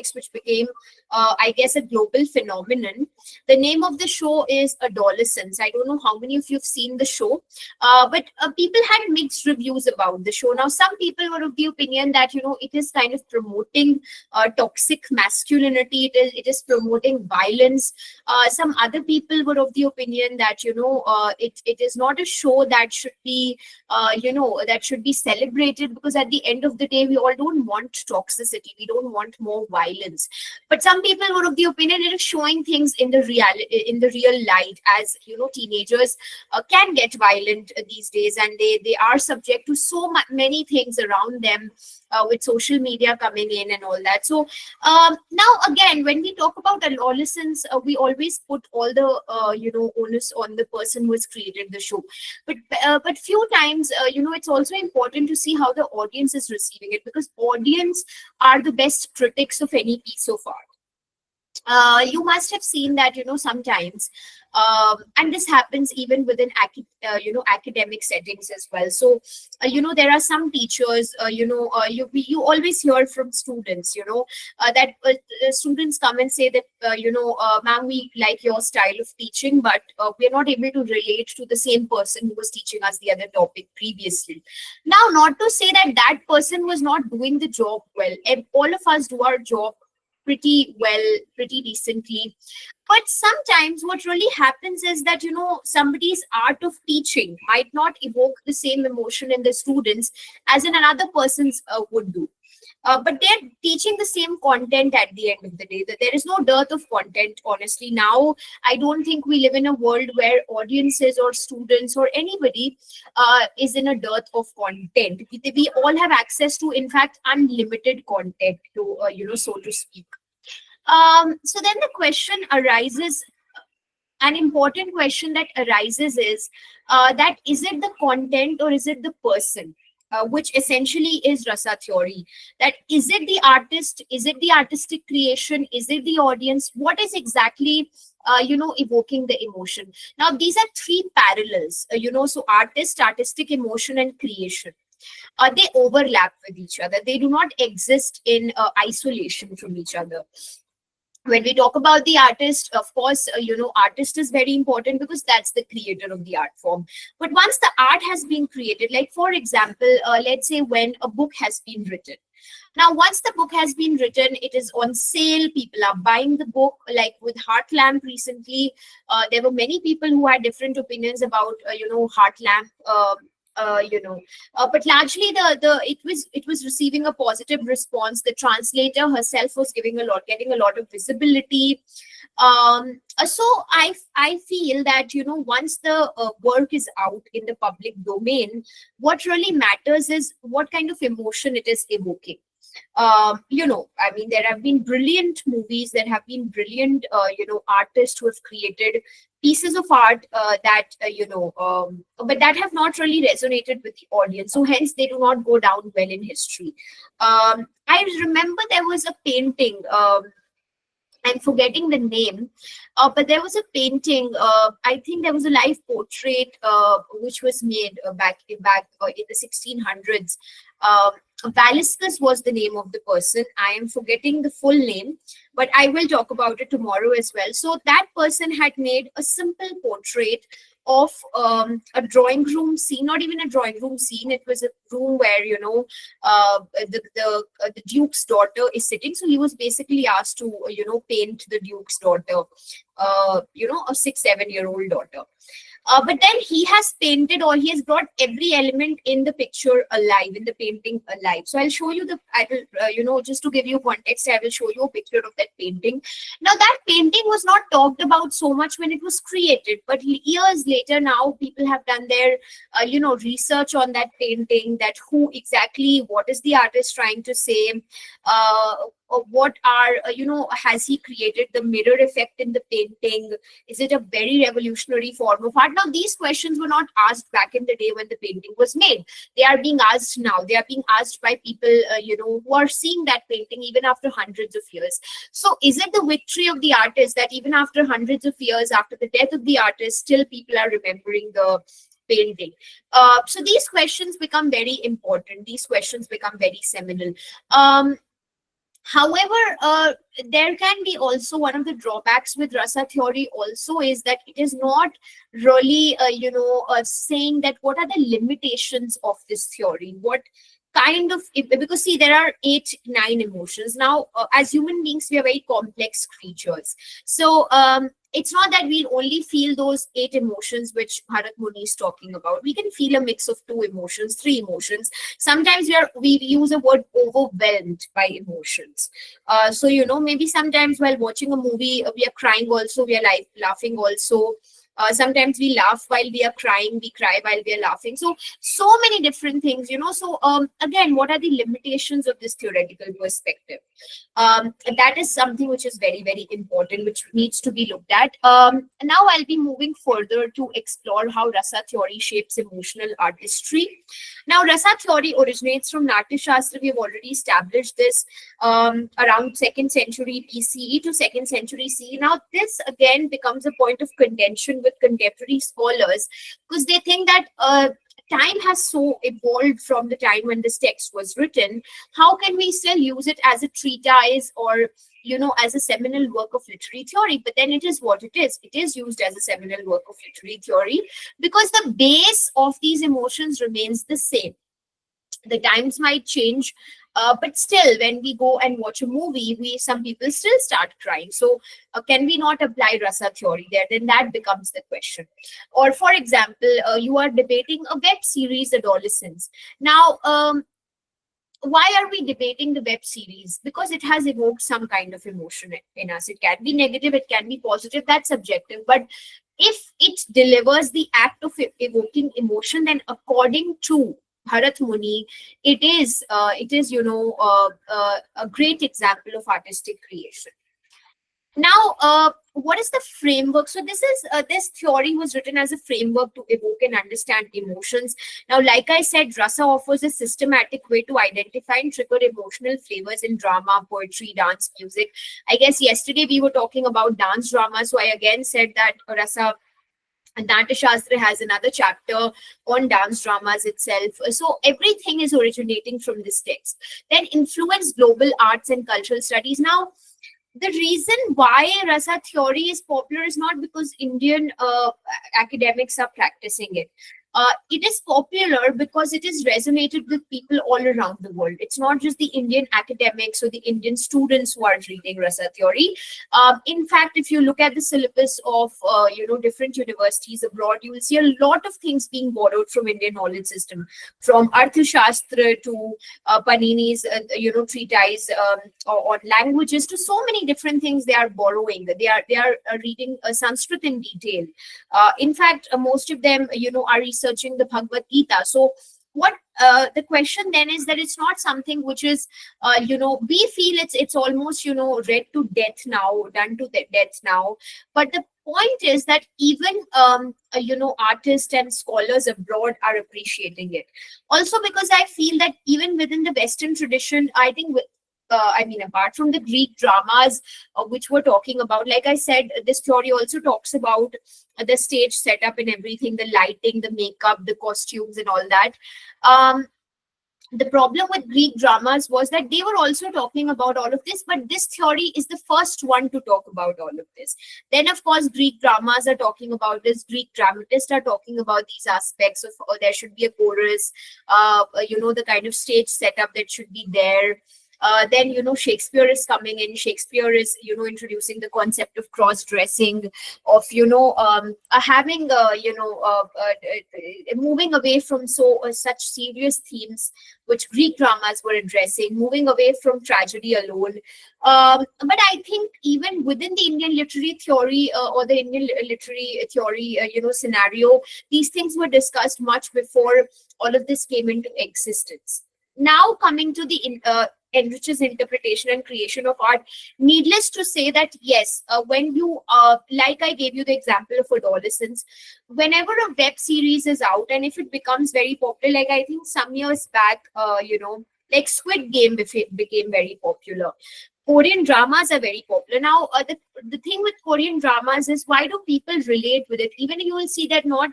Netflix, which became, I guess, a global phenomenon. The name of the show is Adolescence. I don't know how many of you have seen the show, but people had mixed reviews about the show. Now, some people were of the opinion that, it is kind of promoting toxic masculinity. It is promoting violence. Some other people were of the opinion that, it is not a show that should be, that should be celebrated, because at the end of the day, we all don't want toxicity. We don't want more violence. But some people were of the opinion it is showing things in the real light, as teenagers can get violent these days, and they are subject to so many things around them, with social media coming in and all that. So now again, when we talk about adolescence, we always put all the onus on the person who has created the show. But few times, it's also important to see how the audience is receiving it, because audience are the best critics of any piece of art. You must have seen that, sometimes, and this happens even within academic settings as well. So there are some teachers, you always hear from students, that students come and say that, ma'am, we like your style of teaching, but we're not able to relate to the same person who was teaching us the other topic previously. Now, not to say that that person was not doing the job well, and all of us do our job pretty well, pretty decently. But sometimes what really happens is that, somebody's art of teaching might not evoke the same emotion in the students as in another person's would do. But they're teaching the same content at the end of the day. That there is no dearth of content, honestly. Now, I don't think we live in a world where audiences or students or anybody is in a dearth of content. We all have access to, in fact, unlimited content, to so to speak. So then the question arises, an important question that arises is that is it the content or is it the person? Which essentially is Rasa theory. That is it the artist? Is it the artistic creation? Is it the audience? What is exactly evoking the emotion? Now, these are three parallels. So artist, artistic emotion, and creation. They overlap with each other. They do not exist in isolation from each other. When we talk about the artist, of course, artist is very important because that's the creator of the art form. But once the art has been created, like for example, let's say when a book has been written. Now, once the book has been written, it is on sale. People are buying the book. Like with Heart Lamp recently, there were many people who had different opinions about, Heart Lamp. But largely it was receiving a positive response. The translator herself was getting a lot of visibility. So I feel that once the work is out in the public domain, what really matters is what kind of emotion it is evoking. I mean, there have been brilliant movies, there have been brilliant artists who have created pieces of art but that have not really resonated with the audience, so hence they do not go down well in history. I remember there was a painting, I'm forgetting the name, but there was a painting. I think there was a live portrait which was made back in the 1600s. Velasquez was the name of the person. I am forgetting the full name, but I will talk about it tomorrow as well. So that person had made a simple portrait of a drawing room scene, not even a drawing room scene. It was a room where the Duke's daughter is sitting. So he was basically asked to paint the Duke's daughter, a 6-7-year-old daughter. But then he has painted, or he has brought every element in the picture alive, in the painting alive. So I'll show you just to give you context, I will show you a picture of that painting. Now, that painting was not talked about so much when it was created, but years later, now people have done their, research on that painting, that what is the artist trying to say, what are, has he created the mirror effect in the painting? Is it a very revolutionary form of art? Now, these questions were not asked back in the day when the painting was made. They are being asked now. They are being asked by people, who are seeing that painting even after hundreds of years. So is it the victory of the artist that even after hundreds of years, after the death of the artist, still people are remembering the painting? So these questions become very important. These questions become very seminal. However, there can be also one of the drawbacks with rasa theory also is that it is not really, saying that what are the limitations of this theory. What kind of, because see, there are 8, 9 emotions. Now, as human beings, we are very complex creatures. So, it's not that we only feel those 8 emotions which Bharat Muni is talking about. We can feel a mix of 2 emotions, 3 emotions. Sometimes we use a word overwhelmed by emotions. So maybe sometimes while watching a movie, we are crying also, we are like laughing also. Sometimes we laugh while we are crying, we cry while we are laughing. So many different things. So again, what are the limitations of this theoretical perspective? That is something which is very, very important, which needs to be looked at. Now I'll be moving further to explore how rasa theory shapes emotional artistry. Now, rasa theory originates from Natya Shastra. We have already established this, around 2nd century BCE to 2nd century CE. Now, this again becomes a point of contention with contemporary scholars, because they think that time has so evolved from the time when this text was written. How can we still use it as a treatise, or as a seminal work of literary theory? But then it is what it is. It is used as a seminal work of literary theory because the base of these emotions remains the same. The times might change, but still, when we go and watch a movie, some people still start crying. So, can we not apply rasa theory there? Then that becomes the question. Or, for example, you are debating a web series, Adolescence. Now, why are we debating the web series? Because it has evoked some kind of emotion in us. It can be negative, it can be positive, that's subjective. But if it delivers the act of evoking emotion, then according to Bharat Muni, it is a great example of artistic creation. Now, what is the framework? So this theory was written as a framework to evoke and understand emotions. Now, like I said, rasa offers a systematic way to identify and trigger emotional flavors in drama, poetry, dance, music. I guess yesterday we were talking about dance drama, so I again said that rasa Natya Shastra has another chapter on dance dramas itself. So everything is originating from this text. Then influence global arts and cultural studies. Now, the reason why rasa theory is popular is not because Indian academics are practicing it. It is popular because it is resonated with people all around the world. It's not just the Indian academics or the Indian students who are reading rasa theory. In fact, if you look at the syllabus of different universities abroad, you will see a lot of things being borrowed from Indian knowledge system, from Arthashastra to Panini's treatise on languages, to so many different things they are borrowing. They are reading Sanskrit in detail. In fact, most of them are researching the Bhagavad Gita. So what the question then is that it's not something which is we feel it's almost read to death now, done to death now. But the point is that even artists and scholars abroad are appreciating it. Also, because I feel that even within the Western tradition, I think apart from the Greek dramas, which we're talking about, like I said, this theory also talks about the stage setup and everything, the lighting, the makeup, the costumes, and all that. Um, the problem with Greek dramas was that they were also talking about all of this, but this theory is the first one to talk about all of this. Then, of course, Greek dramas are talking about this. Greek dramatists are talking about these aspects of there should be a chorus, the kind of stage setup that should be there. Then Shakespeare is coming in. Shakespeare is introducing the concept of cross dressing, of having moving away from such serious themes which Greek dramas were addressing, moving away from tragedy alone. But I think even within the Indian literary theory or the Indian literary theory scenario, these things were discussed much before all of this came into existence. Now, coming to the enriches interpretation and creation of art. Needless to say that yes, when you like I gave you the example of Adolescence, whenever a web series is out and if it becomes very popular, like I think some years back, like Squid Game became very popular. Korean dramas are very popular now. The thing with Korean dramas is, why do people relate with it? Even you will see that not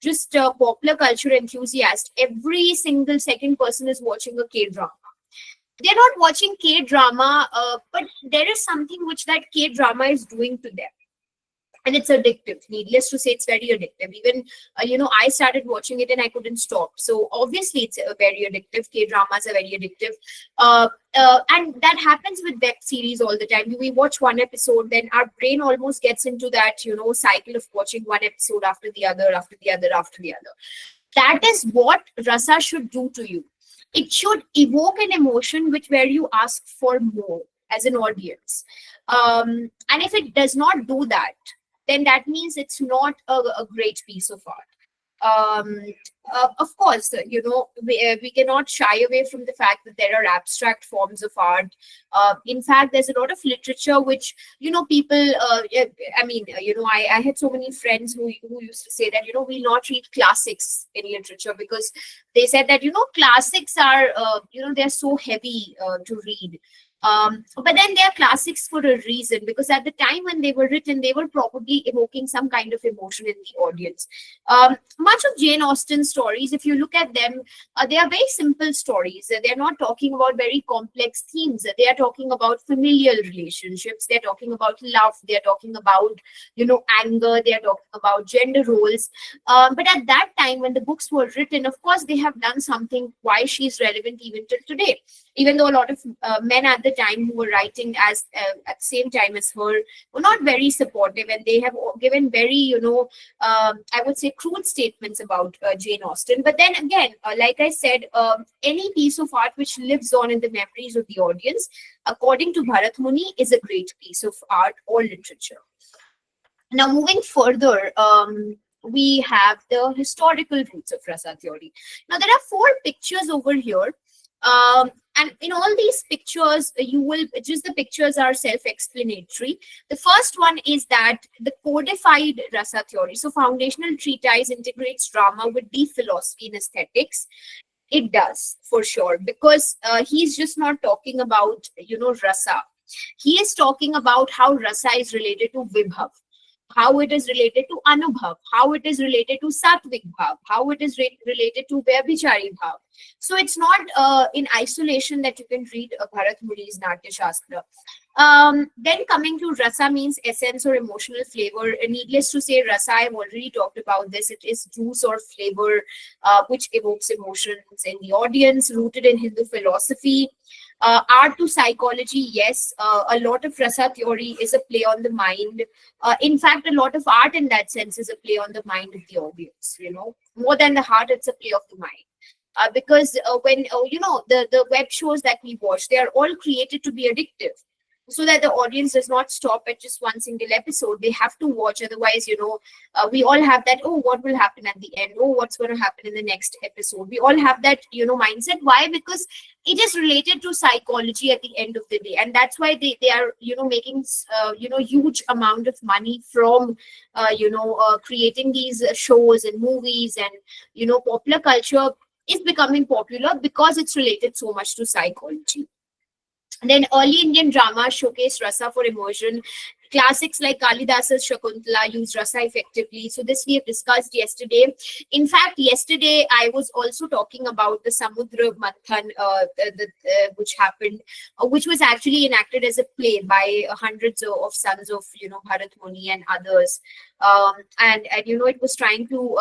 just popular culture enthusiast, every single second person is watching a K drama. They're not watching K-drama, but there is something which that K-drama is doing to them. And it's addictive. Needless to say, it's very addictive. Even, I started watching it and I couldn't stop. So obviously, it's very addictive. K-dramas are very addictive. And that happens with web series all the time. We watch one episode, then our brain almost gets into that, cycle of watching one episode after the other, after the other, after the other. That is what Rasa should do to you. It should evoke an emotion where you ask for more as an audience. And if it does not do that, then that means it's not a great piece of art. Of course, we cannot shy away from the fact that there are abstract forms of art. In fact, there's a lot of literature which, people, I had so many friends who used to say that, we'll not read classics in literature because they said that, classics are, they're so heavy to read. But then they are classics for a reason, because at the time when they were written, they were probably evoking some kind of emotion in the audience. Much of Jane Austen's stories, if you look at them, they are very simple stories. They're not talking about very complex themes. They are talking about familial relationships. They're talking about love. They're talking about, anger. They're talking about gender roles. But at that time, when the books were written, of course, they have done something why she's relevant even till today. Even though a lot of men at the time who were writing at the same time as her were not very supportive, and they have given very, I would say, crude statements about Jane Austen. But then again, like I said, any piece of art which lives on in the memories of the audience, according to Bharat Muni, is a great piece of art or literature. Now, moving further, we have the historical roots of Rasa theory. Now, there are 4 pictures over here. And in all these pictures, the pictures are self-explanatory. The first one is that the codified Rasa theory, so foundational treatise, integrates drama with deep philosophy and aesthetics. It does, for sure, because he's just not talking about, Rasa. He is talking about how Rasa is related to Vibhav, how it is related to Anubhav, how it is related to Satvik Bhav, how it is related to Vyabhichari Bhav. So it's not in isolation that you can read Bharat Muni's Natya Shastra. Then coming to Rasa means essence or emotional flavor. Needless to say, Rasa, I've already talked about this. It is juice or flavor which evokes emotions in the audience, rooted in Hindu philosophy. Art to psychology, yes, a lot of Rasa theory is a play on the mind. In fact, a lot of art in that sense is a play on the mind of the audience, more than the heart, it's a play of the mind. Because when, the web shows that we watch, they are all created to be addictive, so that the audience does not stop at just one single episode. They have to watch. Otherwise, we all have that, oh, what will happen at the end? Oh, what's going to happen in the next episode? We all have that, mindset. Why? Because it is related to psychology at the end of the day. And that's why they are, making, huge amount of money from, creating these shows and movies, and, popular culture is becoming popular because it's related so much to psychology. And then early Indian drama showcased Rasa for immersion. Classics like Kalidasa's Shakuntala use Rasa effectively. So this we have discussed yesterday. In fact, yesterday I was also talking about the Samudra Manthan, which happened, which was actually enacted as a play by hundreds of sons of, Bharat Muni and others. And it was trying to,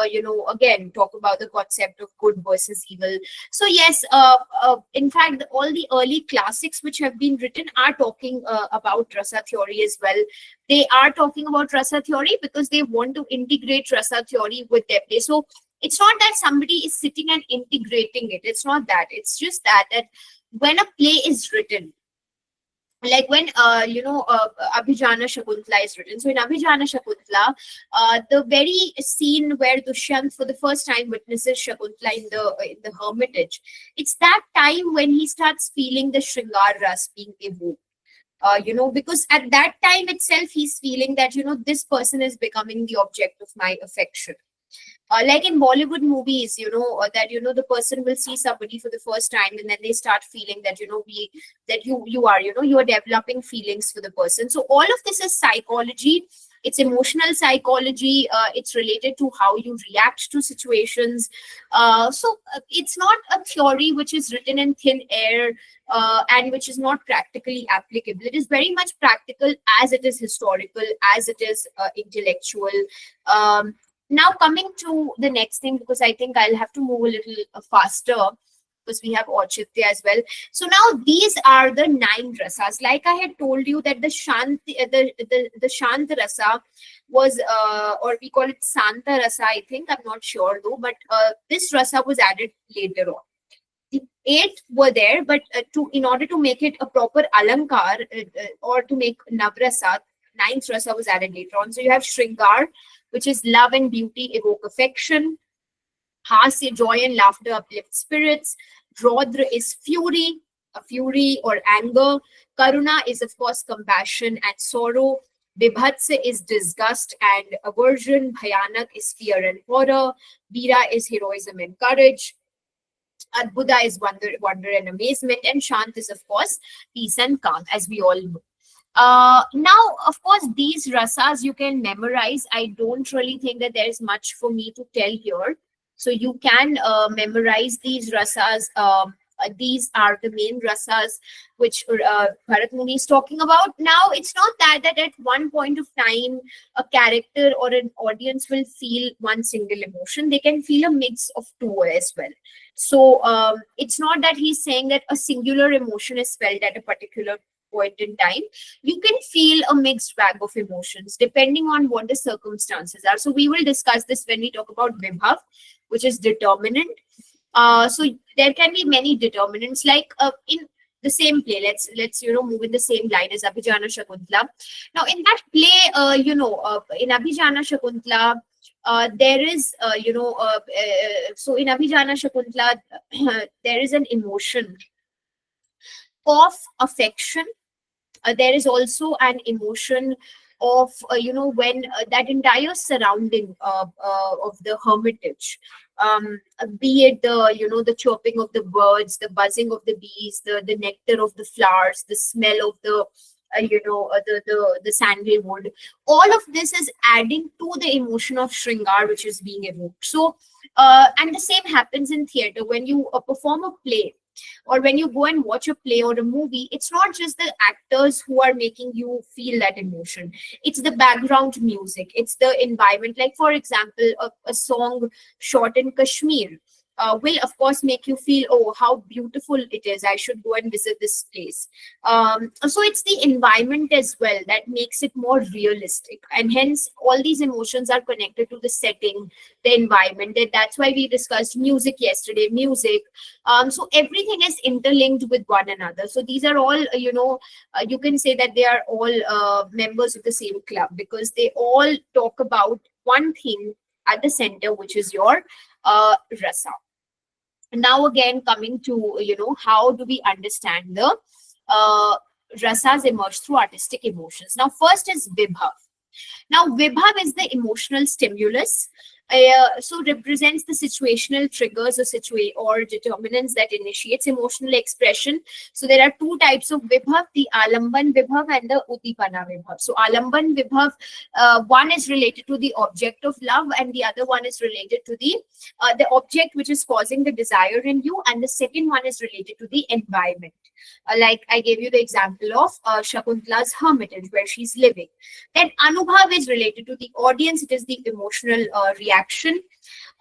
again, talk about the concept of good versus evil. So yes, in fact, all the early classics which have been written are talking about Rasa theory as well. They are talking about Rasa theory because they want to integrate Rasa theory with their play. So it's not that somebody is sitting and integrating it. It's not that. It's just that when a play is written, like when Abhijana Shakuntala is written. So in Abhijana Shakuntala, the very scene where Dushyant for the first time witnesses Shakuntala in the hermitage, it's that time when he starts feeling the Shringar Ras being evoked. Because at that time itself, he's feeling that, this person is becoming the object of my affection. Like in Bollywood movies, the person will see somebody for the first time, and then they start feeling that, you are developing feelings for the person. So all of this is psychology It's emotional psychology. It's related to how you react to situations. It's not a theory which is written in thin air, and which is not practically applicable. It is very much practical, as it is historical, as it is intellectual. Now coming to the next thing, because I think I'll have to move a little faster, because we have Auchitya as well. So now these are the 9 rasas. Like I had told you that the Shant rasa was, or we call it Santa rasa, I think. I'm not sure though, but this rasa was added later on. The 8 were there, but in order to make it a proper alankar, or to make Navrasa, 9th rasa was added later on. So you have Shringar, which is love and beauty, evoke affection. Hasya, joy and laughter, uplift spirits. Raudra is fury, a fury or anger. Karuna is, of course, compassion and sorrow. Bibhatsa is disgust and aversion. Bhayanak is fear and horror. Veera is heroism and courage. Adbhuta is wonder and amazement. And Shant is, of course, peace and calm, as we all know. Now, of course, these rasas you can memorize. I don't really think that there is much for me to tell here. So you can memorize these rasas. These are the main rasas which Bharat Muni is talking about. Now, it's not that at one point of time, a character or an audience will feel one single emotion. They can feel a mix of two as well. So it's not that he's saying that a singular emotion is felt at a particular point in time. You can feel a mixed bag of emotions depending on what the circumstances are. So we will discuss this when we talk about Vibhav, which is determinant. So there can be many determinants, like in the same play. Let's move in the same line as Abhijana Shakuntala. Now in that play, in Abhijana Shakuntala, there is so in Abhijana Shakuntala there is an emotion of affection. There is also an emotion of when that entire surrounding of the hermitage, be it the chirping of the birds, the buzzing of the bees, the nectar of the flowers, the smell of the the sandalwood. All of this is adding to the emotion of Shringar which is being evoked. So and the same happens in theater. When you perform a play, or when you go and watch a play or a movie, it's not just the actors who are making you feel that emotion. It's the background music, it's the environment. Like, for example, a song shot in Kashmir will of course make you feel, oh, how beautiful it is, I should go and visit this place. So it's the environment as well that makes it more realistic, and hence all these emotions are connected to the setting, the environment. That's why we discussed music yesterday, music. So everything is interlinked with one another. So these are all you can say that they are all members of the same club, because they all talk about one thing at the center, which is your rasa. Now again, coming to how do we understand the rasas emerge through artistic emotions. Now first is Vibhav. Now Vibhav is the emotional stimulus. So represents the situational triggers or determinants that initiates emotional expression. So there are two types of Vibhav, the Alamban Vibhav and the Udipana Vibhav. So Alamban Vibhav, one is related to the object of love, and the other one is related to the object which is causing the desire in you, and the second one is related to the environment. Like I gave you the example of Shakuntala's hermitage where she's living. Then Anubhav is related to the audience. It is the emotional reaction.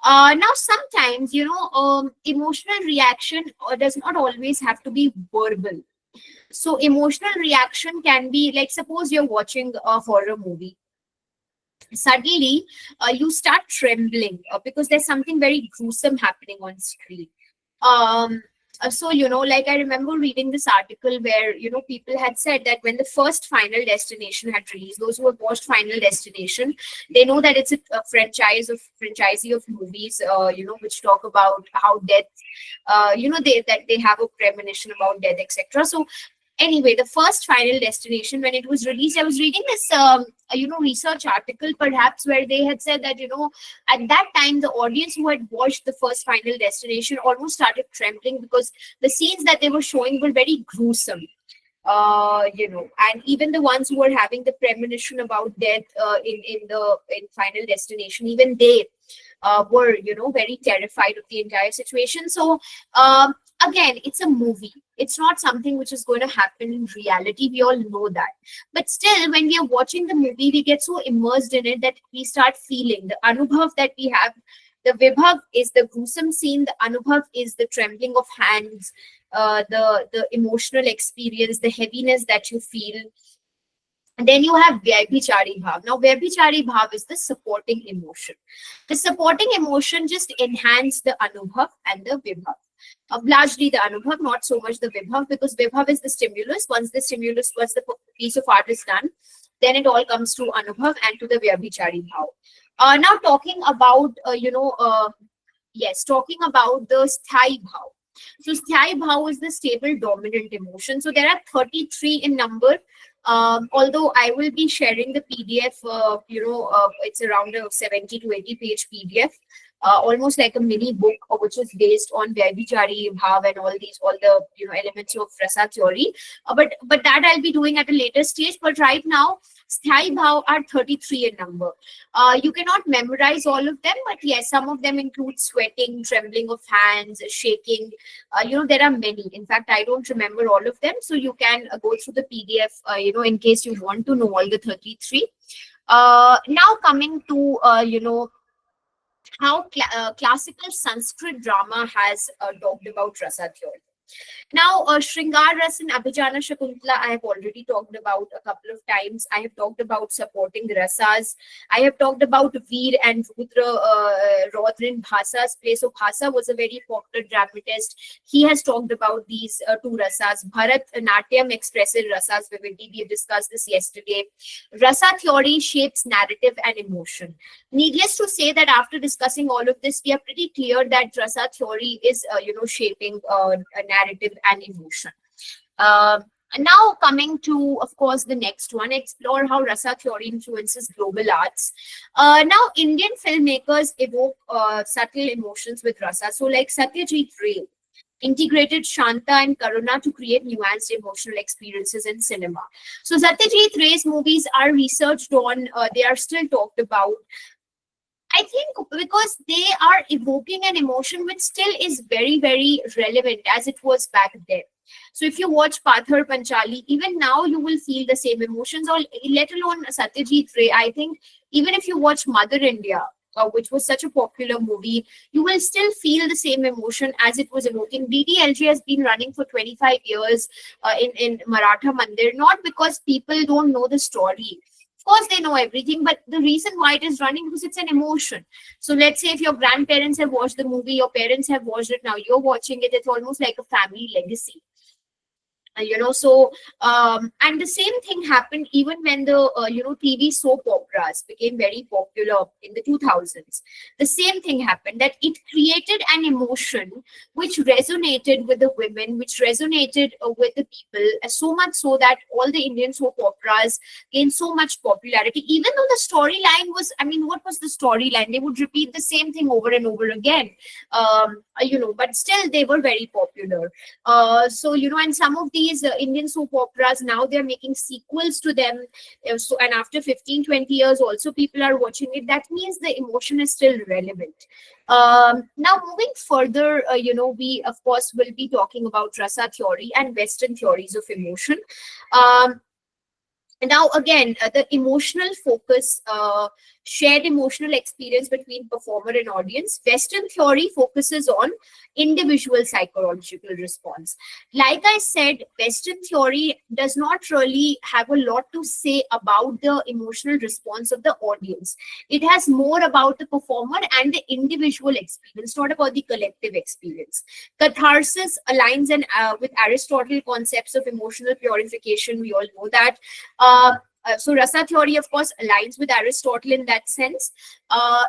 Now sometimes emotional reaction does not always have to be verbal. So emotional reaction can be, like, suppose you're watching a horror movie. Suddenly you start trembling because there's something very gruesome happening on screen. So like I remember reading this article where people had said that when the first Final Destination had released, those who have watched Final Destination, they know that it's a franchisee of movies which talk about how death they have a premonition about death, etc. So anyway, the first Final Destination, when it was released, I was reading this research article perhaps where they had said that at that time the audience who had watched the first Final Destination almost started trembling because the scenes that they were showing were very gruesome. And even the ones who were having the premonition about death in Final Destination, even they were, very terrified of the entire situation. So again, it's a movie. It's not something which is going to happen in reality. We all know that. But still, when we are watching the movie, we get so immersed in it that we start feeling the anubhav that we have. The vibhav is the gruesome scene. The anubhav is the trembling of hands, the emotional experience, the heaviness that you feel. And then you have Vyabhichari Bhav. Now, Vyabhichari Bhav is the supporting emotion. The supporting emotion just enhance the Anubhav and the Vibhav. Largely the Anubhav, not so much the Vibhav, because Vibhav is the stimulus. Once the piece of art is done, then it all comes to Anubhav and to the Vyabhichari Bhav. Now, talking about, talking about the Sthai Bhav. So, Sthai Bhav is the stable dominant emotion. So, there are 33 in number. Although I will be sharing the PDF, it's around a 70 to 80 page PDF, almost like a mini book, which is based on Vyabhichari Bhav and all the elements of rasa theory. But that I'll be doing at a later stage. But right now, Sthai Bhav are 33 in number. You cannot memorize all of them, but yes, some of them include sweating, trembling of hands, shaking. There are many. In fact, I don't remember all of them. So you can go through the PDF, in case you want to know all the 33. Now coming to, how classical Sanskrit drama has talked about rasa theory. Now, Shringar Ras and Abhijana Shakuntala, I have already talked about a couple of times. I have talked about supporting rasas. I have talked about Veer and Rudra, Rodra in Bhasa's play. So, Bhasa was a very popular dramatist. He has talked about these two rasas. Bharat Natyam expresses rasas vividly. We discussed this yesterday. Rasa theory shapes narrative and emotion. Needless to say that after discussing all of this, we are pretty clear that rasa theory is, shaping a narrative and emotion. Now coming to, of course, the next one, explore how rasa theory influences global arts. Now, Indian filmmakers evoke subtle emotions with rasa. So like Satyajit Ray integrated Shanta and Karuna to create nuanced emotional experiences in cinema. So Satyajit Ray's movies are researched on, they are still talked about. I think because they are evoking an emotion which still is very, very relevant as it was back then. So if you watch Pathar Panchali, even now you will feel the same emotions, or let alone Satyajit Ray. I think even if you watch Mother India, which was such a popular movie, you will still feel the same emotion as it was evoking. DDLJ has been running for 25 years in Maratha Mandir, not because people don't know the story. Of course, they know everything, but the reason why it is running because it's an emotion. So let's say if your grandparents have watched the movie, your parents have watched it, now you're watching it, it's almost like a family legacy. And the same thing happened even when the TV soap operas became very popular in the 2000s. The same thing happened, that it created an emotion which resonated with the women, which resonated with the people, so much so that all the Indian soap operas gained so much popularity. Even though the storyline was, what was the storyline? They would repeat the same thing over and over again, but still they were very popular. And some of these Indian soap operas, now they're making sequels to them. And after 15-20 years also people are watching it. That means the emotion is still relevant. Now moving further, we of course will be talking about rasa theory and Western theories of emotion. Now again, the emotional focus, shared emotional experience between performer and audience. Western theory focuses on individual psychological response. Like I said, Western theory does not really have a lot to say about the emotional response of the audience. It has more about the performer and the individual experience, not about the collective experience. Catharsis aligns with Aristotle concepts of emotional purification. We all know that. So rasa theory, of course, aligns with Aristotle in that sense.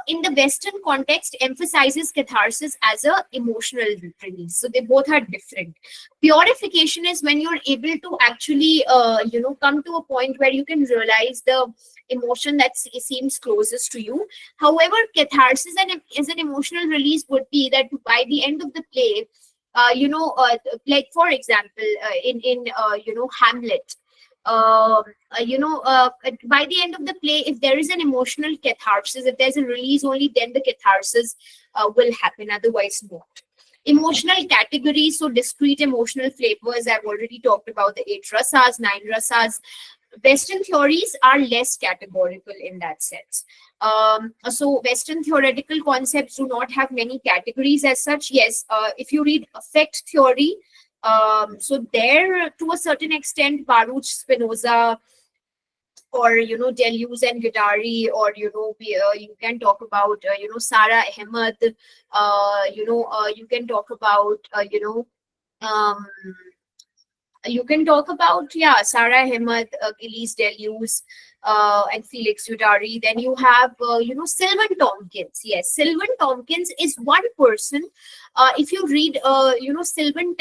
In the Western context, emphasizes catharsis as a emotional release. So they both are different. Purification is when you're able to actually, come to a point where you can realize the emotion that seems closest to you. However, catharsis is an emotional release would be that by the end of the play, Like for example, in Hamlet. Um, by the end of the play, if there is an emotional catharsis, if there's a release, only then the catharsis will happen. Otherwise, not. Emotional categories, so discrete emotional flavors. I've already talked about the 8 rasas, 9 rasas. Western theories are less categorical in that sense. So Western theoretical concepts do not have many categories as such. Yes, if you read affect theory, so there to a certain extent, Baruch, Spinoza, or Deleuze and Guattari, or you can talk about Sara Ahmed, you can talk about um, you can talk about, yeah, Sarah Ahmed, Gilles Deleuze, and Felix Guattari. Then you have Sylvan Tompkins. Yes, Sylvan Tompkins is one person. If you read Sylvan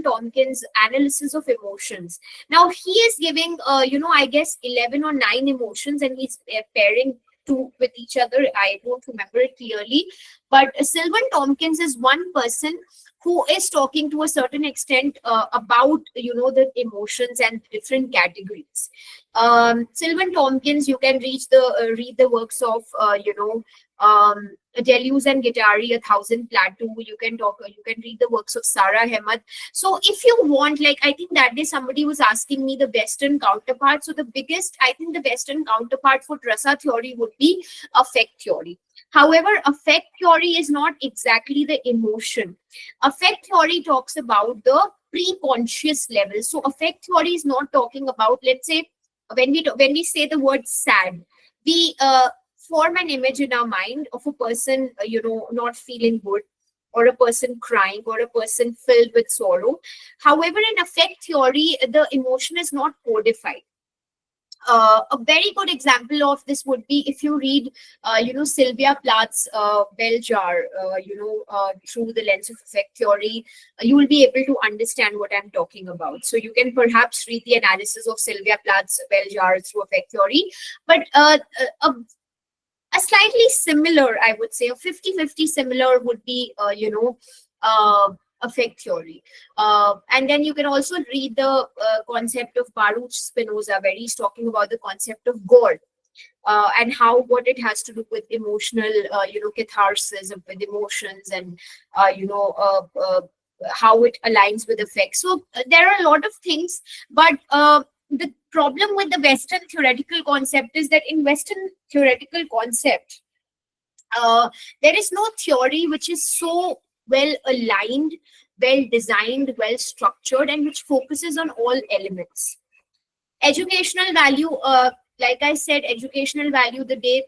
Tompkins' analysis of emotions, now he is giving I guess 11 or 9 emotions, and he's pairing two with each other. I don't remember it clearly, but Sylvan Tompkins is one person who is talking to a certain extent about the emotions and different categories. Sylvan Tompkins, you can read the works of Deleuze and Guattari, A Thousand Plateau. You can read the works of Sarah Ahmed. So if you want, like, I think that day somebody was asking me the Western counterpart. So I think the Western counterpart for Rasa theory would be affect theory. However, affect theory is not exactly the emotion. Affect theory talks about the pre-conscious level. So affect theory is not talking about, let's say, when we say the word sad, we form an image in our mind of a person, not feeling good, or a person crying, or a person filled with sorrow. However, in affect theory, the emotion is not codified. A very good example of this would be if you read, Sylvia Plath's Bell Jar, through the lens of affect theory, you will be able to understand what I'm talking about. So you can perhaps read the analysis of Sylvia Plath's Bell Jar through affect theory. But a slightly similar, I would say, a 50-50 similar would be, affect theory. And then you can also read the concept of Baruch Spinoza, where he's talking about the concept of God, and what it has to do with emotional, catharsis with emotions, and how it aligns with effects. So there are a lot of things, but the problem with the Western theoretical concept is that in Western theoretical concept, there is no theory which is so well aligned, well designed, well structured, and which focuses on all elements. Educational value, like I said, educational value, the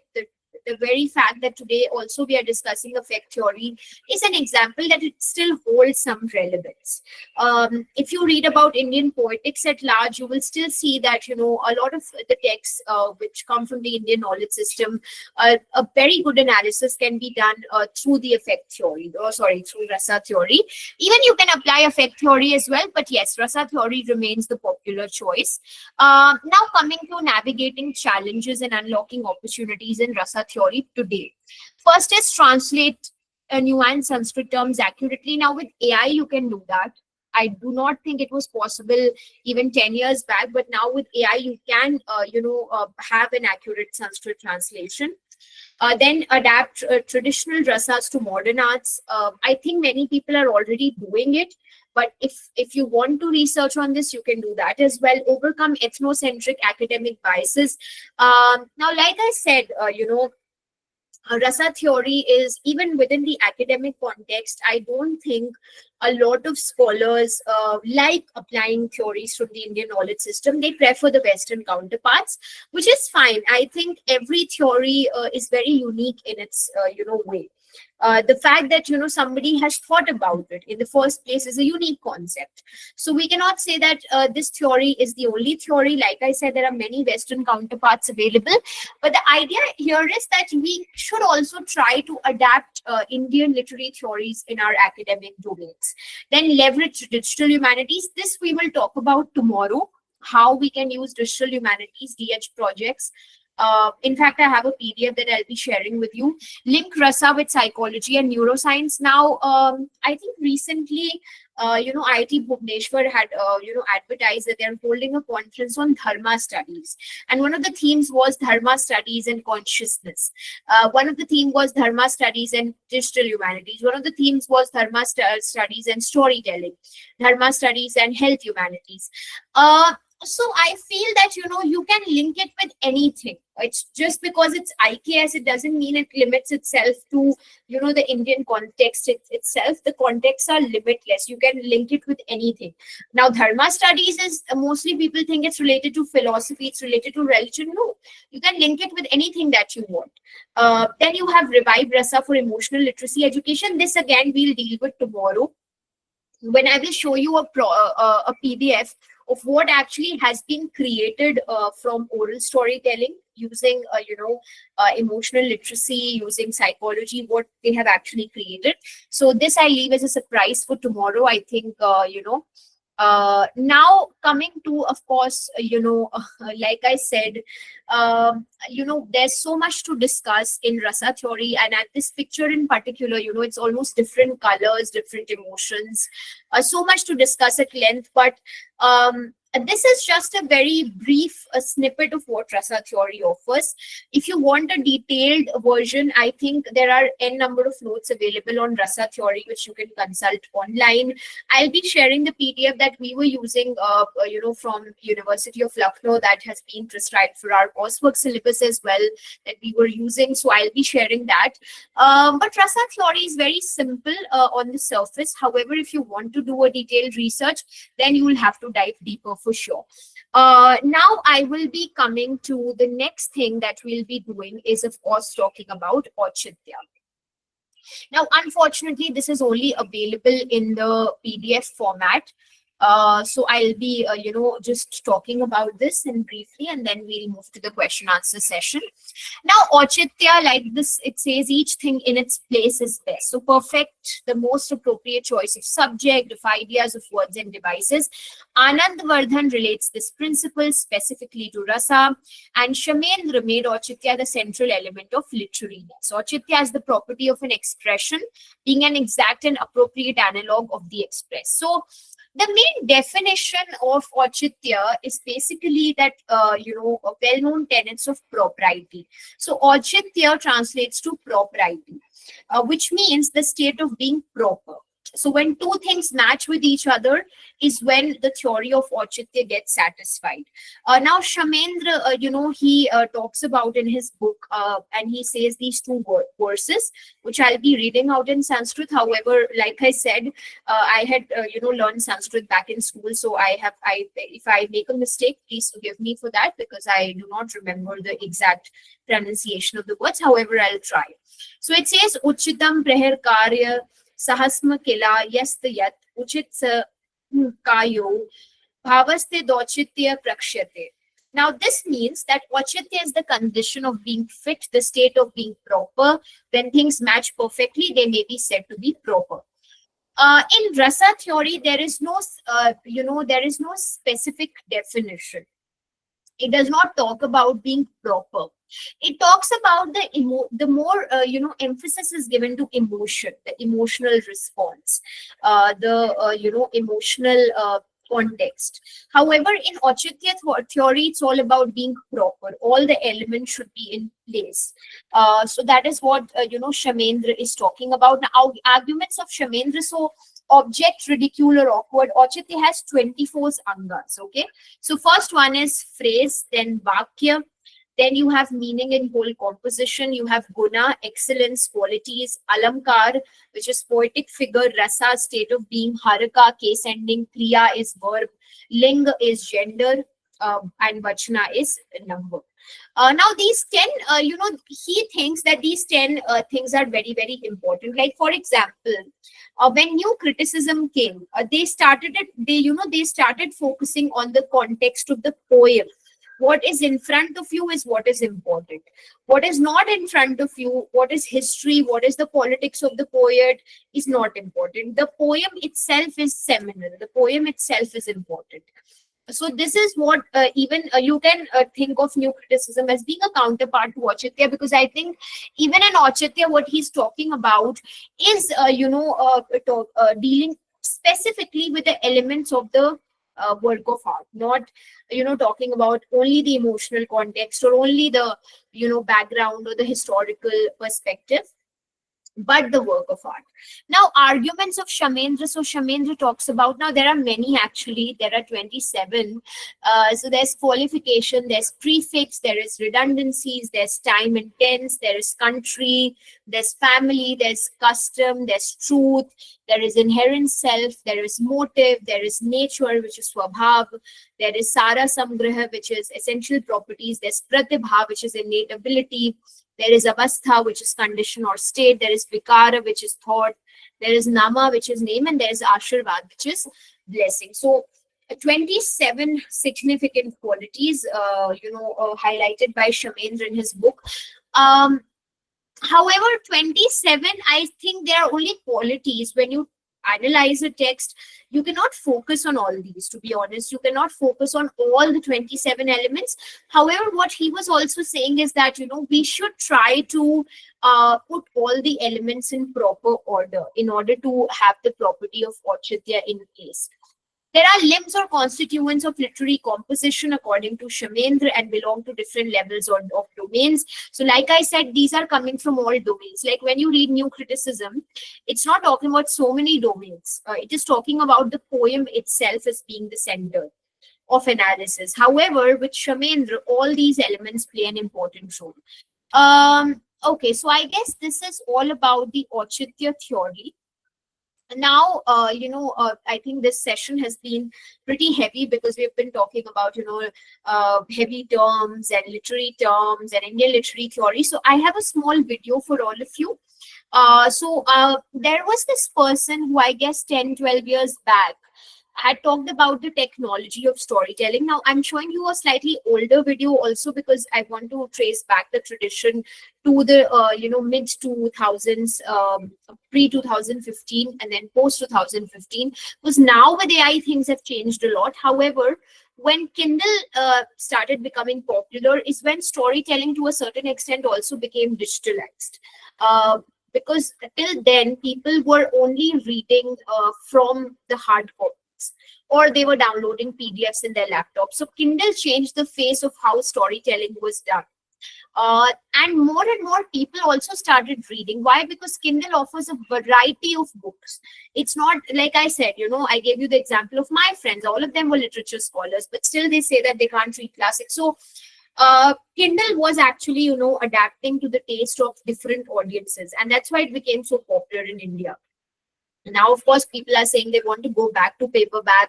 very fact that today also we are discussing affect theory is an example that it still holds some relevance. If you read about Indian poetics at large, you will still see that, a lot of the texts which come from the Indian knowledge system, a very good analysis can be done through the affect theory, through Rasa theory. Even you can apply affect theory as well, but yes, Rasa theory remains the popular choice. Now coming to navigating challenges and unlocking opportunities in Rasa theory today. First is translate nuanced Sanskrit terms accurately. Now with AI, you can do that. I do not think it was possible even 10 years back, but now with AI, you can, have an accurate Sanskrit translation. Then adapt traditional rasas to modern arts. I think many people are already doing it, but if you want to research on this, you can do that as well. Overcome ethnocentric academic biases. Now, like I said, Rasa theory is, even within the academic context, I don't think a lot of scholars like applying theories from the Indian knowledge system. They prefer the Western counterparts, which is fine. I think every theory is very unique in its way. The fact that somebody has thought about it in the first place is a unique concept. So we cannot say that this theory is the only theory. Like I said, there are many Western counterparts available, but the idea here is that we should also try to adapt Indian literary theories in our academic domains. Then leverage digital humanities. This we will talk about tomorrow, how we can use digital humanities DH projects In fact, I have a PDF that I'll be sharing with you. Link Rasa with psychology and neuroscience. Now, I think recently, IIT Bhubaneswar had, advertised that they're holding a conference on Dharma studies. And one of the themes was Dharma studies and consciousness. One of the theme was Dharma studies and digital humanities. One of the themes was Dharma studies and storytelling, Dharma studies and health humanities. So I feel that, you can link it with anything. It's just because it's IKS, it doesn't mean it limits itself to, the Indian context itself. The contexts are limitless. You can link it with anything. Now, Dharma studies is mostly people think it's related to philosophy, it's related to religion. No, you can link it with anything that you want. Then you have Revive Rasa for emotional literacy education. This again we'll deal with tomorrow, when I will show you a PDF of what actually has been created from oral storytelling using, emotional literacy, using psychology, what they have actually created. So this I leave as a surprise for tomorrow. I think, now coming to, of course, like I said, there's so much to discuss in Rasa theory, and at this picture in particular, it's almost different colors, different emotions, so much to discuss at length. But this is just a very brief snippet of what Rasa theory offers. If you want a detailed version, I think there are n number of notes available on Rasa theory, which you can consult online. I'll be sharing the PDF that we were using, from University of Lucknow, that has been prescribed for our coursework syllabus as well, that we were using. So I'll be sharing that. But Rasa theory is very simple on the surface. However, if you want to do a detailed research, then you will have to dive deeper for sure. Now I will be coming to the next thing that we'll be doing is, of course, talking about Auchitya. Now, unfortunately, this is only available in the PDF format. So I'll be, just talking about this in briefly, and then we'll move to the question answer session. Now, Auchitya, like this, it says each thing in its place is best. So perfect, the most appropriate choice of subject, of ideas, of words and devices. Anand Vardhan relates this principle specifically to Rasa, and Shamendra made Auchitya the central element of literariness. Auchitya has the property of an expression being an exact and appropriate analog of the express. So the main definition of Auchitya is basically that, well-known tenets of propriety. So Auchitya translates to propriety, which means the state of being proper. So when two things match with each other is when the theory of Auchitya gets satisfied. Now Shamendra, he talks about in his book, and he says these two verses, which I'll be reading out in Sanskrit. However, like I said, I had, learned Sanskrit back in school. So if I make a mistake, please forgive me for that, because I do not remember the exact pronunciation of the words. However, I'll try. So it says, Uchitam praher karya Sahasma kila yast yat uchit kayo bhavaste dochitya prakshyate. Now, this means that Auchitya is the condition of being fit, the state of being proper. When things match perfectly, they may be said to be proper. In Rasa theory, there is no specific definition. It does not talk about being proper. It talks about the more emphasis is given to emotion, the emotional response, emotional context. However, in Auchitya theory, it's all about being proper. All the elements should be in place. So that is what Shamendra is talking about. Now, arguments of Shamendra. So object, ridicule, or awkward. Auchitya has 24 angas. Okay. So first one is phrase, then vakya. Then you have meaning in whole composition. You have guna, excellence, qualities, alamkar, which is poetic figure, rasa, state of being, haraka, case ending, kriya is verb, ling is gender, and vachana is number. Now these 10, he thinks that these 10 things are very, very important. Like, for example, when new criticism came, they started focusing on the context of the poem. What is in front of you is what is important. What is not in front of you, what is history, what is the politics of the poet, is not important. The poem itself is seminal. The poem itself is important. So this is what even you can think of new criticism as being a counterpart to Auchitya, because I think even in Auchitya, what he's talking about is dealing specifically with the elements of the work of art, not talking about only the emotional context or only the background or the historical perspective, but the work of art. Now, arguments of Shamendra. So Shamendra talks about, now there are many actually, there are 27. So there's qualification, there's prefix, there is redundancies, there's time and tense, there is country, there's family, there's custom, there's truth, there is inherent self, there is motive, there is nature, which is swabhav, there is Sara Samgraha, which is essential properties, there's pratibha, which is innate ability, there is avastha, which is condition or state. There is vikara, which is thought. There is nama, which is name. And there is ashirvad, which is blessing. So 27 significant qualities, highlighted by Shamendra in his book. However, 27, I think they are only qualities. When you analyze a text, you cannot focus on all these, to be honest. You cannot focus on all the 27 elements. However, what he was also saying is that, we should try to put all the elements in proper order in order to have the property of Auchitya in place. There are limbs or constituents of literary composition according to Shamendra and belong to different levels of domains. So like I said, these are coming from all domains. Like when you read New Criticism, it's not talking about so many domains. It is talking about the poem itself as being the center of analysis. However, with Shamendra, all these elements play an important role. Okay, so I guess this is all about the Auchitya theory. Now, I think this session has been pretty heavy because we've been talking about, heavy terms and literary terms and Indian literary theory. So I have a small video for all of you. There was this person who I guess 10, 12 years back had talked about the technology of storytelling. Now, I'm showing you a slightly older video also because I want to trace back the tradition to the, mid 2000s, pre 2015 and then post 2015. Because now with AI, things have changed a lot. However, when Kindle started becoming popular is when storytelling to a certain extent also became digitalized. Because till then, people were only reading from the hard copy, or they were downloading PDFs in their laptops. So Kindle changed the face of how storytelling was done. And more people also started reading. Why? Because Kindle offers a variety of books. It's not, like I said, I gave you the example of my friends. All of them were literature scholars, but still they say that they can't read classics. So Kindle was actually, adapting to the taste of different audiences. And that's why it became so popular in India. Now, of course, people are saying they want to go back to paperback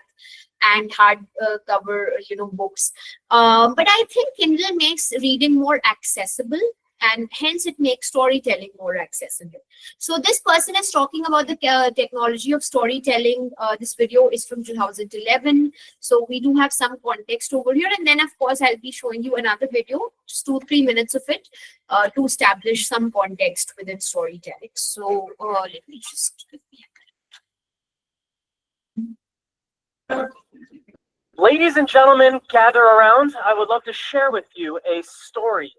and hard cover, books. But I think Kindle makes reading more accessible, and hence it makes storytelling more accessible. So this person is talking about the technology of storytelling. This video is from 2011. So we do have some context over here. And then, of course, I'll be showing you another video, just 2-3 minutes of it, to establish some context within storytelling. So let me just... Ladies and gentlemen, gather around. I would love to share with you a story.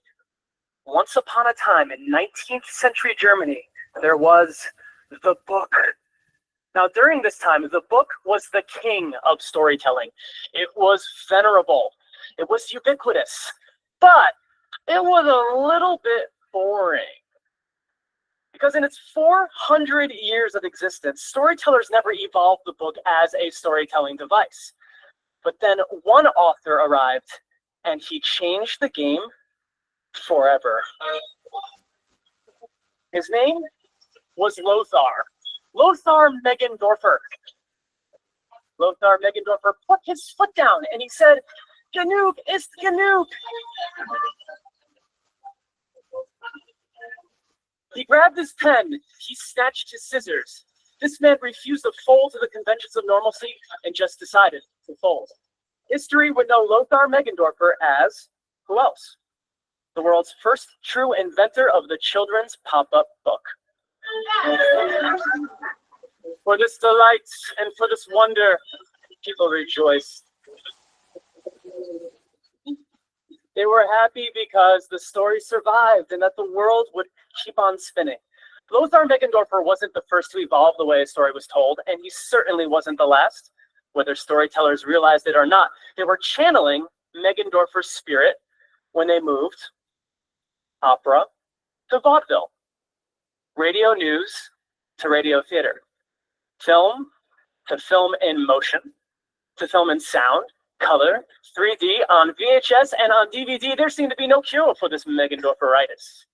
Once upon a time in 19th century Germany, there was the book. Now, during this time, the book was the king of storytelling. It was venerable. It was ubiquitous. But it was a little bit boring. Because in its 400 years of existence, storytellers never evolved the book as a storytelling device. But then one author arrived, and he changed the game forever. His name was Lothar. Lothar Meggendorfer. Lothar Meggendorfer put his foot down, and he said, "Genug ist genug." He grabbed his pen. He snatched his scissors. This man refused to fold to the conventions of normalcy and just decided to fold. History would know Lothar Meggendorfer as, who else? The world's first true inventor of the children's pop-up book. For this delight and for this wonder, people rejoice. They were happy because the story survived and that the world would keep on spinning. Lothar Meggendorfer wasn't the first to evolve the way a story was told, and he certainly wasn't the last. Whether storytellers realized it or not, they were channeling Meggendorfer's spirit when they moved opera to vaudeville, radio news to radio theater, film to film in motion, to film in sound, color, 3D, on VHS, and on DVD. There seemed to be no cure for this Meggendorferitis.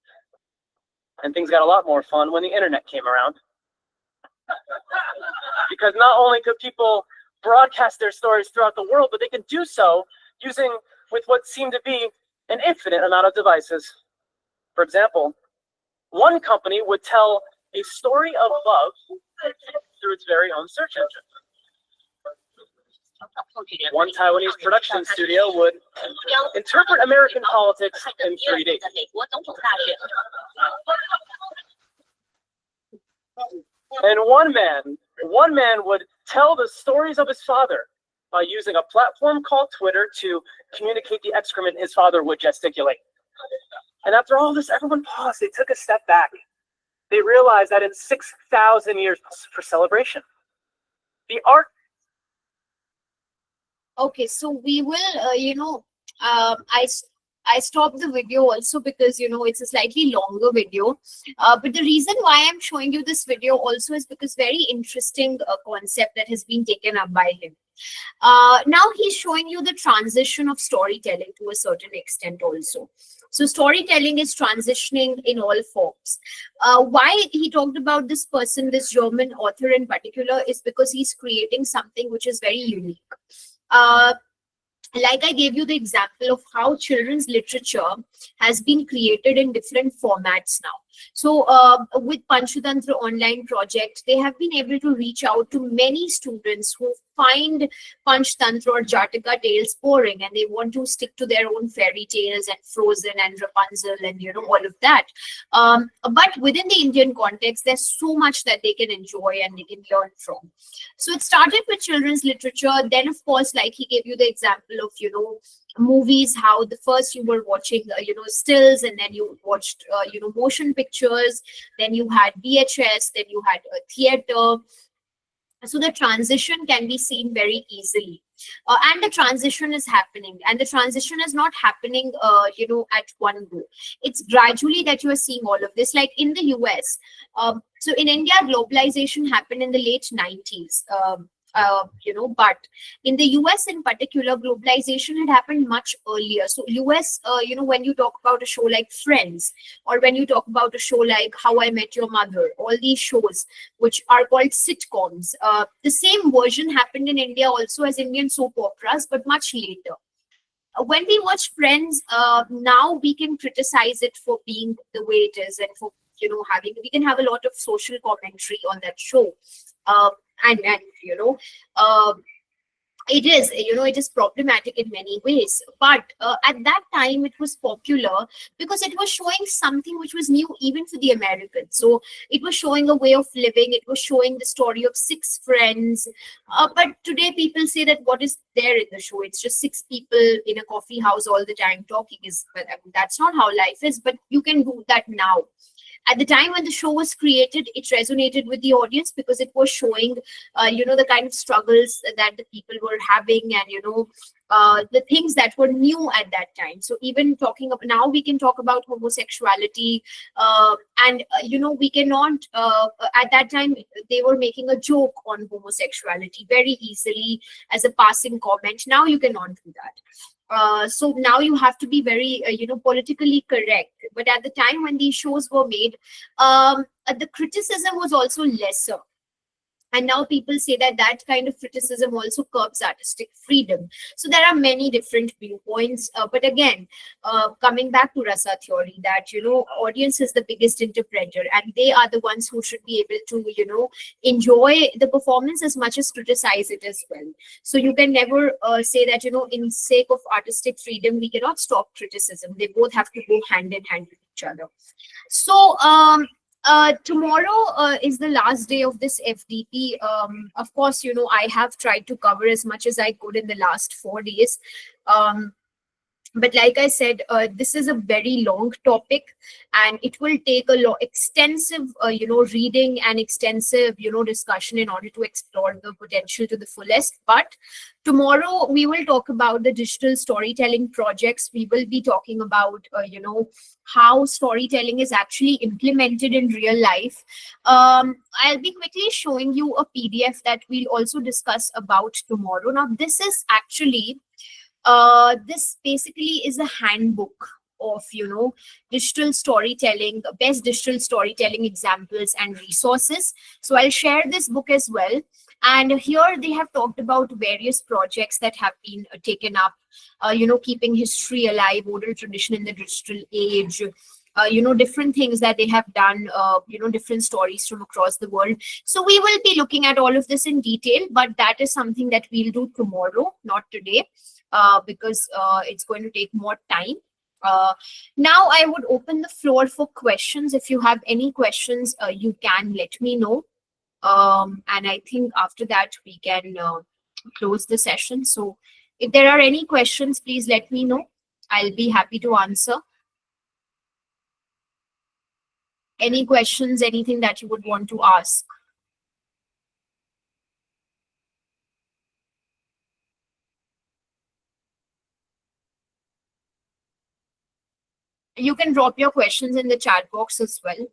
And things got a lot more fun when the internet came around. Because not only could people broadcast their stories throughout the world, but they could do so using with what seemed to be an infinite amount of devices. For example, one company would tell a story of love through its very own search engine. One Taiwanese production studio would interpret American politics in 3D. And one man would tell the stories of his father by using a platform called Twitter to communicate the excrement his father would gesticulate. And after all this, everyone paused. They took a step back. They realized that in 6,000 years for celebration, the art. Okay, so we will, I stopped the video also because, it's a slightly longer video. But the reason why I'm showing you this video also is because very interesting concept that has been taken up by him. Now he's showing you the transition of storytelling to a certain extent also. So storytelling is transitioning in all forms. Why he talked about this person, this German author in particular, is because he's creating something which is very unique. Like I gave you the example of how children's literature has been created in different formats now. So with Panchatantra online project, they have been able to reach out to many students who find Panchatantra or Jataka tales boring and they want to stick to their own fairy tales and Frozen and Rapunzel and all of that. But within the Indian context, there's so much that they can enjoy and they can learn from. So it started with children's literature. Then, of course, like he gave you the example of, movies, how the first you were watching stills, and then you watched motion pictures, then you had VHS, then you had a theater. So the transition can be seen very easily, and the transition is happening, and the transition is not happening at one go. It's gradually that you are seeing all of this, like in the US. So in India, globalization happened in the late 90s. But in the US in particular, globalization had happened much earlier. So US, when you talk about a show like Friends, or when you talk about a show like How I Met Your Mother, all these shows which are called sitcoms, the same version happened in India also as Indian soap operas, but much later. When we watch Friends, now we can criticize it for being the way it is, and for we can have a lot of social commentary on that show. It is problematic in many ways, but at that time it was popular because it was showing something which was new even for the Americans. So it was showing a way of living, it was showing the story of 6 friends, but today people say that what is there in the show, it's just 6 people in a coffee house all the time talking. That's not how life is, but you can do that now. At the time when the show was created, it resonated with the audience because it was showing, the kind of struggles that the people were having, and, the things that were new at that time. So even talking about now, we can talk about homosexuality, we cannot, at that time, they were making a joke on homosexuality very easily as a passing comment. Now you cannot do that. So now you have to be very, politically correct. But at the time when these shows were made, the criticism was also lesser. And now people say that kind of criticism also curbs artistic freedom. So there are many different viewpoints. But again, coming back to Rasa theory, that, audience is the biggest interpreter, and they are the ones who should be able to, enjoy the performance as much as criticize it as well. So you can never say that, in sake of artistic freedom, we cannot stop criticism. They both have to go hand in hand with each other. So, tomorrow is the last day of this FDP. Of course, I have tried to cover as much as I could in the last 4 days. But like I said, this is a very long topic, and it will take a extensive reading and extensive discussion in order to explore the potential to the fullest. But tomorrow we will talk about the digital storytelling projects. We will be talking about how storytelling is actually implemented in real life. I'll be quickly showing you a PDF that we'll also discuss about tomorrow. Now this is actually this basically is a handbook of digital storytelling, best digital storytelling examples and resources. So I'll share this book as well. And here they have talked about various projects that have been taken up, keeping history alive, oral tradition in the digital age, different things that they have done, different stories from across the world. So we will be looking at all of this in detail, but that is something that we'll do tomorrow, not today, because it's going to take more time. Now I would open the floor for questions. If you have any questions, you can let me know. And I think after that we can close the session. So if there are any questions, please let me know. I'll be happy to answer. Any questions, anything that you would want to ask? You can drop your questions in the chat box as well.